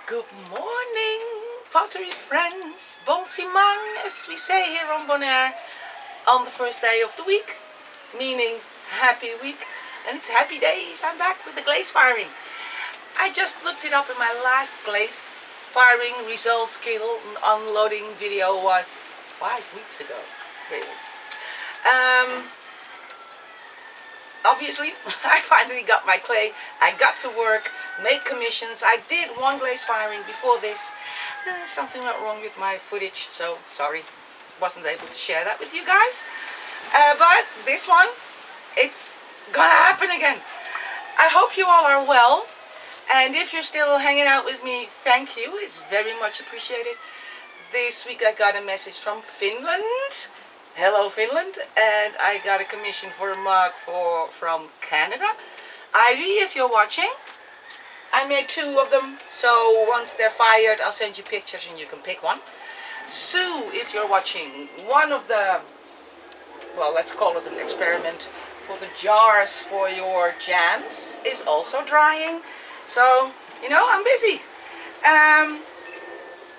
Good morning, pottery friends. Bon simang, as we say here on Bonaire, on the first day of the week, meaning happy week. And it's happy days. I'm back with the glaze firing. I just looked it up in my last glaze firing results kiln unloading video was 5 weeks ago, really. Obviously, I finally got my clay. I got to work, made commissions. I did one glaze firing before this. Something went wrong with my footage, so sorry. Wasn't able to share that with you guys. But this one, it's gonna happen again. I hope you all are well. And if you're still hanging out with me, thank you. It's very much appreciated. This week I got a message from Finland. Hello Finland, and I got a commission for a mug from Canada. Ivy, if you're watching, I made 2 of them, so once they're fired I'll send you pictures and you can pick one. Sue, if you're watching, one of the, well, let's call it an experiment for the jars for your jams is also drying, so you know I'm busy.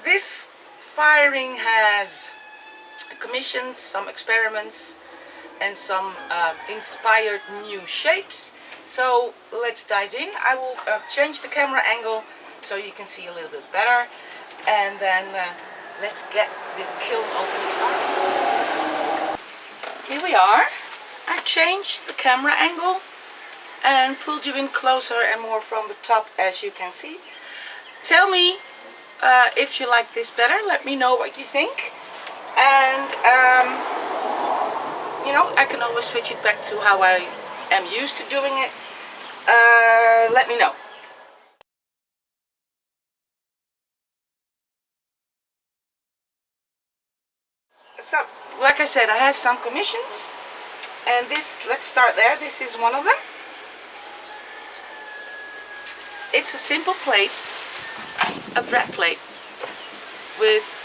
This firing has commissions, some experiments, and some inspired new shapes. So let's dive in. I will change the camera angle so you can see a little bit better, and then let's get this kiln opening started. Here we are. I changed the camera angle and pulled you in closer and more from the top, as you can see. Tell me if you like this better. Let me know what you think. And you know, I can always switch it back to how I am used to doing it. Let me know. So, like I said, I have some commissions, and this, let's start there. This is one of them. It's a simple plate, a bread plate with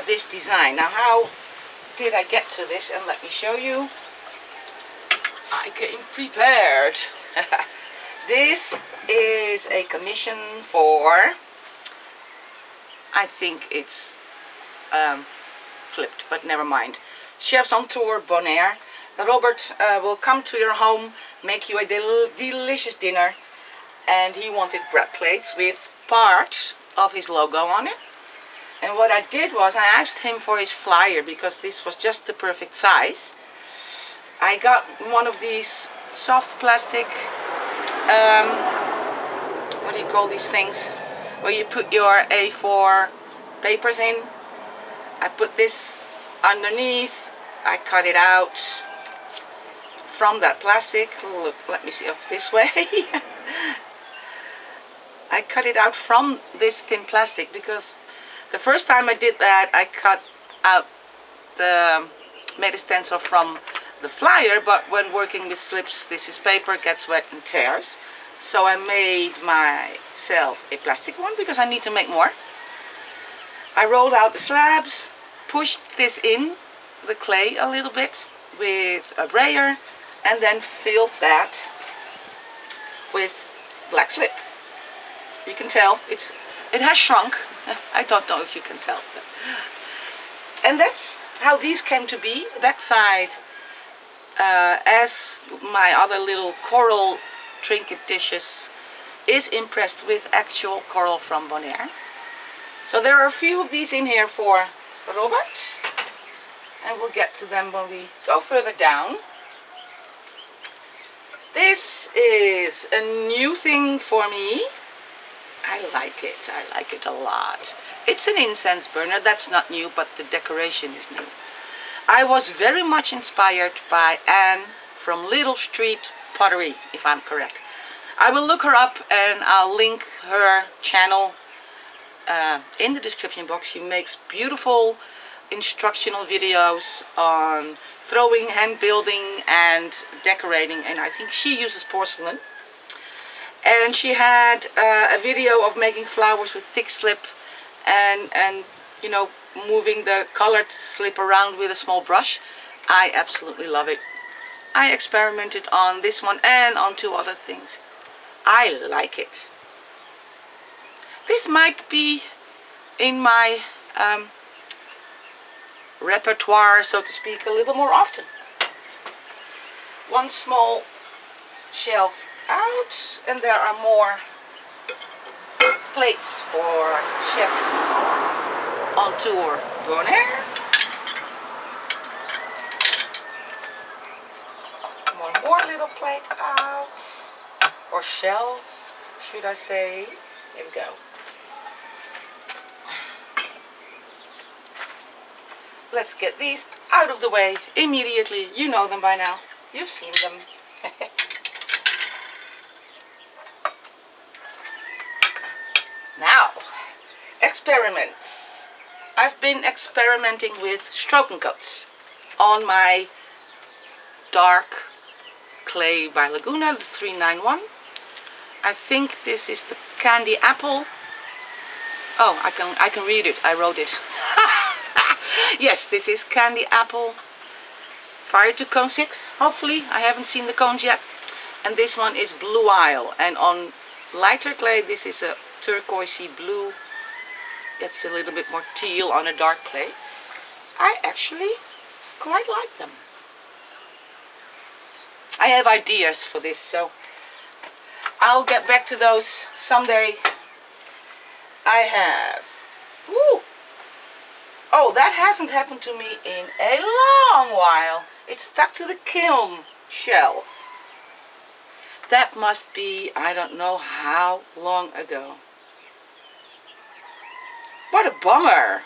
this design. Now, how did I get to this? And let me show you. I came prepared. This is a commission for, I think it's flipped, but never mind. Chefs on Tour Bonaire. Robert will come to your home, make you a delicious dinner, and he wanted bread plates with part of his logo on it. And what I did was I asked him for his flyer because this was just the perfect size. I got one of these soft plastic, what do you call these things, where you put your A4 papers in. I put this underneath. I cut it out from that plastic. Look, let me see up this way. I cut it out from this thin plastic because the first time I did that, I cut out made a stencil from the flyer, but when working with slips, this is paper, gets wet and tears. So I made myself a plastic one because I need to make more. I rolled out the slabs, pushed this in the clay a little bit with a brayer, and then filled that with black slip. You can tell it has shrunk. I don't know if you can tell. And that's how these came to be. The backside, as my other little coral trinket dishes, is impressed with actual coral from Bonaire. So there are a few of these in here for Robert, and we'll get to them when we go further down. This is a new thing for me. I like it a lot. It's an incense burner, that's not new, but the decoration is new. I was very much inspired by Anne from Little Street Pottery, if I'm correct. I will look her up and I'll link her channel in the description box. She makes beautiful instructional videos on throwing, hand building and decorating, and I think she uses porcelain. And she had a video of making flowers with thick slip and you know, moving the colored slip around with a small brush. I absolutely love it. I experimented on this one and on 2 other things. I like it. This might be in my repertoire, so to speak, a little more often. One small shelf out, and there are more plates for chefs on tour. Donair. One more little plate out, or shelf, should I say. Here we go. Let's get these out of the way immediately. You know them by now. You've seen them. Now, experiments. I've been experimenting with stroke and coats on my dark clay by Laguna, the 391. I think this is the candy apple. Oh, I can read it. I wrote it. Yes, this is candy apple. Fire to cone 6, hopefully. I haven't seen the cones yet. And this one is blue isle. And on lighter clay, this is a turquoisey blue. It's a little bit more teal on a dark clay. I actually quite like them. I have ideas for this, so I'll get back to those someday. I have. Woo! Oh, that hasn't happened to me in a long while. It's stuck to the kiln shelf. That must be, I don't know how long ago. What a bummer.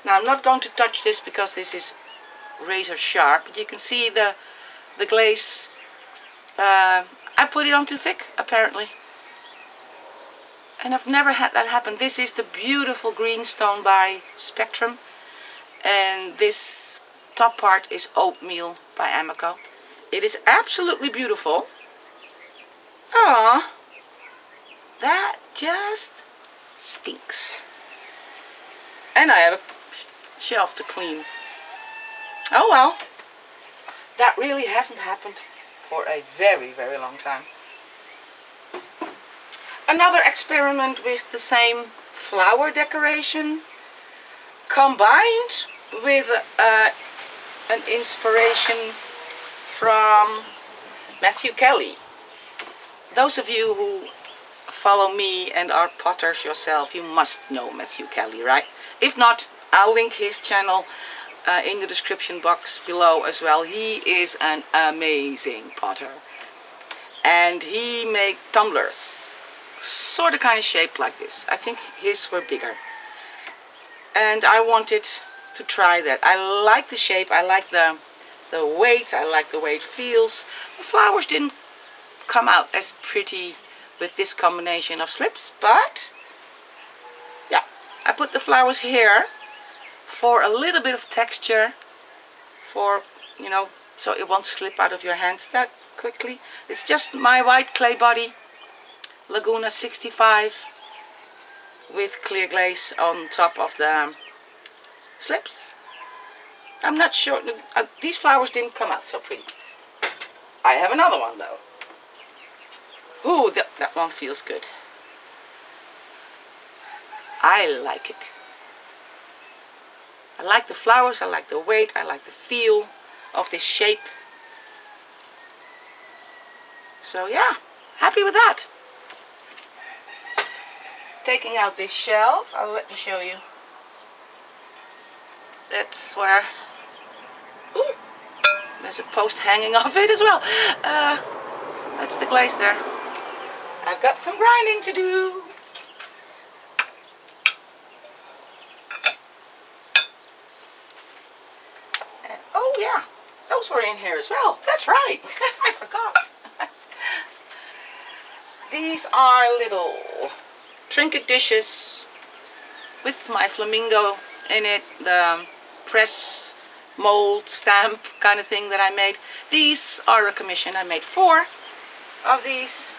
Now, I'm not going to touch this because this is razor sharp. But you can see the glaze. I put it on too thick, apparently. And I've never had that happen. This is the beautiful greenstone by Spectrum. And this top part is oatmeal by Amico. It is absolutely beautiful. Ah, that just stinks. And I have a shelf to clean. Oh well. That really hasn't happened for a very, very long time. Another experiment with the same flower decoration combined with an inspiration from Matthew Kelly. Those of you who follow me and are potters yourself, you must know Matthew Kelly, right? If not, I'll link his channel in the description box below as well. He is an amazing potter. And he made tumblers. Sort of kind of shaped like this. I think his were bigger. And I wanted to try that. I like the shape, I like the weight, I like the way it feels. The flowers didn't come out as pretty with this combination of slips, but yeah, I put the flowers here for a little bit of texture, for, you know, so it won't slip out of your hands that quickly. It's just my white clay body, Laguna 65, with clear glaze on top of the slips. I'm not sure, these flowers didn't come out so pretty. I have another one though. Ooh, that one feels good. I like it. I like the flowers, I like the weight, I like the feel of this shape. So yeah, happy with that. Taking out this shelf, let me show you. That's where, ooh, there's a post hanging off it as well. That's the glaze there. I've got some grinding to do. And, oh yeah, those were in here as well. That's right, I forgot. These are little trinket dishes with my flamingo in it, the press mold stamp kind of thing that I made. These are a commission. I made 4 of these.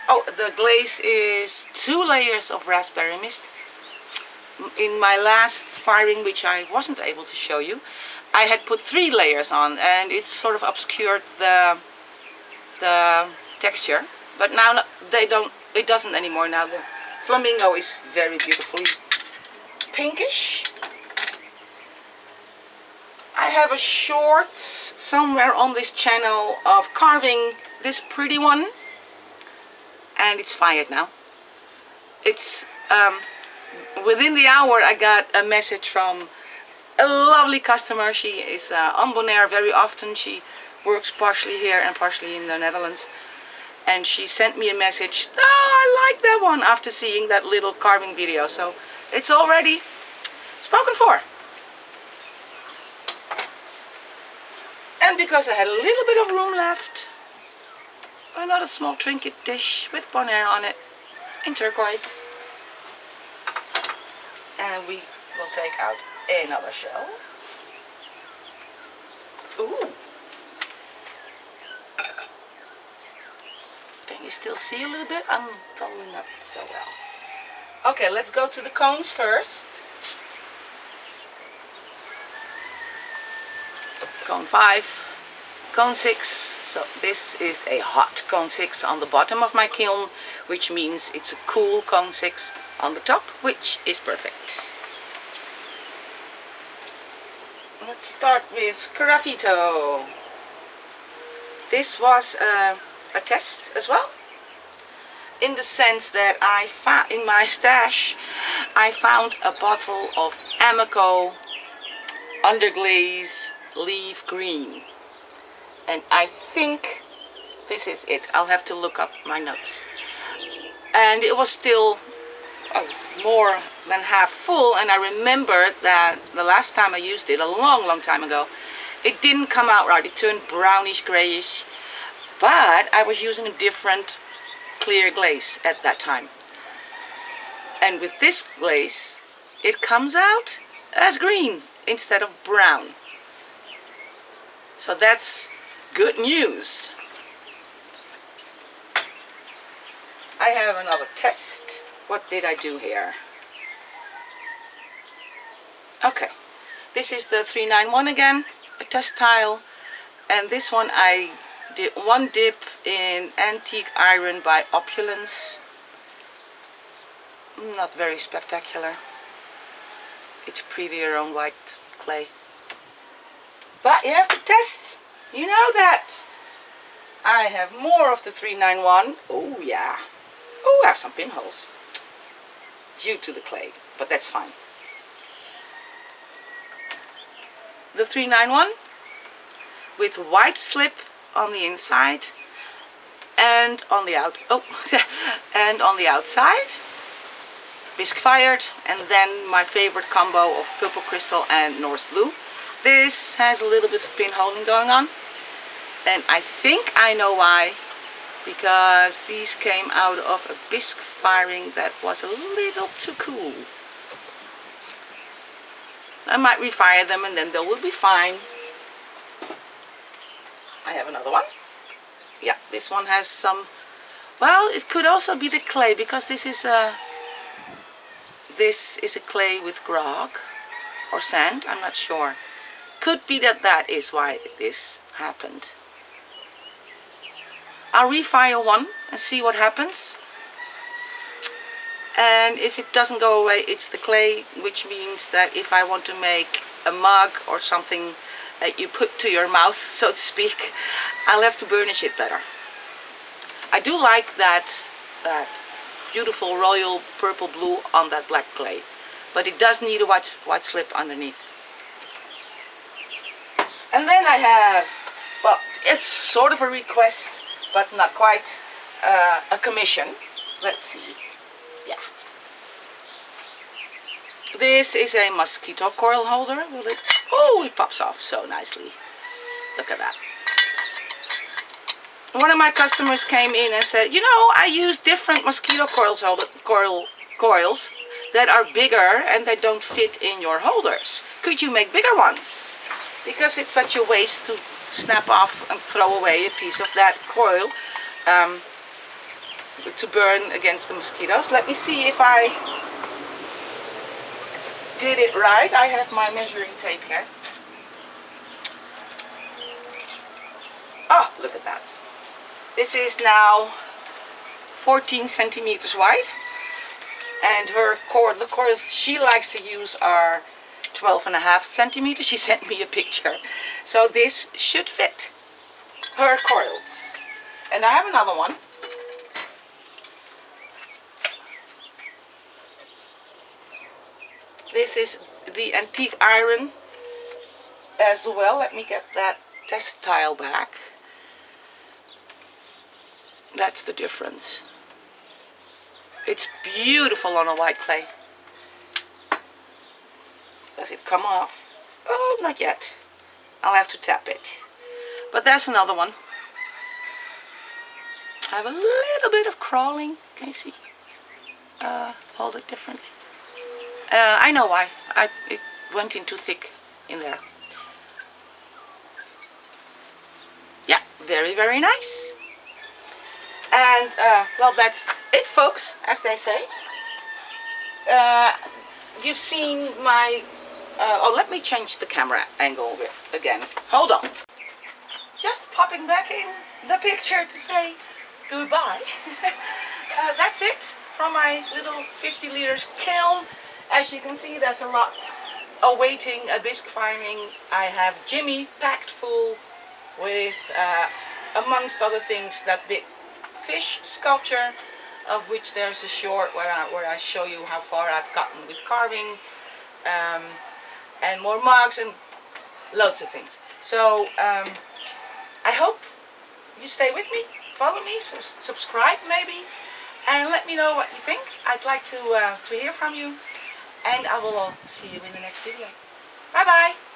Oh, the glaze is 2 layers of raspberry mist. In my last firing, which I wasn't able to show you, I had put 3 layers on, and it sort of obscured the the texture, but now it doesn't anymore. Now the flamingo is very beautifully pinkish. I have a shorts somewhere on this channel of carving this pretty one, and it's fired now. It's within the hour I got a message from a lovely customer. She is on Bonaire very often. She works partially here and partially in the Netherlands, and she sent me a message, oh, I like that one, after seeing that little carving video. So it's already spoken for. And because I had a little bit of room left, another small trinket dish with Bonaire on it in turquoise. And we will take out another shell. Ooh. Can you still see a little bit? I'm probably not so well. Okay, let's go to the cones first. Cone 5, cone 6, so this is a hot cone 6 on the bottom of my kiln, which means it's a cool cone 6 on the top, which is perfect. Let's start with sgraffito. This was a test as well, in the sense that in my stash I found a bottle of Amico Underglaze Leaf Green, and I think this is it. I'll have to look up my notes. And it was still more than half full, and I remembered that the last time I used it, a long time ago, it didn't come out right. It turned brownish grayish, but I was using a different clear glaze at that time, and with this glaze it comes out as green instead of brown. So that's good news. I have another test. What did I do here? Okay, this is the 391 again, a test tile, and this one I did one dip in antique iron by Opulence. Not very spectacular. It's prettier on white clay. But you have to test. You know that. I have more of the 391. Oh yeah. Oh, I have some pinholes due to the clay, but that's fine. The 391 with white slip on the inside and on the and on the outside. Bisque fired, and then my favorite combo of purple crystal and Norse blue. This has a little bit of pinholing going on, and I think I know why, because these came out of a bisque firing that was a little too cool. I might refire them and then they will be fine. I have another one. Yeah, this one has some, well, it could also be the clay, because this is a clay with grog or sand, I'm not sure. Could be that is why this happened. I'll refire one and see what happens. And if it doesn't go away, it's the clay, which means that if I want to make a mug or something that you put to your mouth, so to speak, I'll have to burnish it better. I do like that beautiful royal purple blue on that black clay, but it does need a white slip underneath. And then I have, well, it's sort of a request, but not quite a commission. Let's see. Yeah. This is a mosquito coil holder. Oh, it pops off so nicely. Look at that. One of my customers came in and said, you know, I use different mosquito coils that are bigger and they don't fit in your holders. Could you make bigger ones? Because it's such a waste to snap off and throw away a piece of that coil to burn against the mosquitoes. Let me see if I did it right. I have my measuring tape here. Oh, look at that. This is now 14 centimeters wide, and the cords she likes to use are 12.5 centimeters. She sent me a picture, so this should fit her coils. And I have another one. This is the antique iron as well. Let me get that test tile back. That's the difference. It's beautiful on a white clay. Does it come off? Oh, not yet. I'll have to tap it. But there's another one. I have a little bit of crawling. Can you see? Hold it differently. I know why. It went in too thick in there. Yeah, very, very nice. And, well, that's it, folks, as they say. You've seen my... oh, let me change the camera angle again. Hold on. Just popping back in the picture to say goodbye. That's it from my little 50 liters kiln. As you can see, there's a lot awaiting a bisque firing. I have Jimmy packed full with, amongst other things, that big fish sculpture, of which there's a short where I show you how far I've gotten with carving, and more mugs and loads of things. So I hope you stay with me, follow me, subscribe maybe, and let me know what you think. I'd like to hear from you. And I will see you in the next video. Bye bye!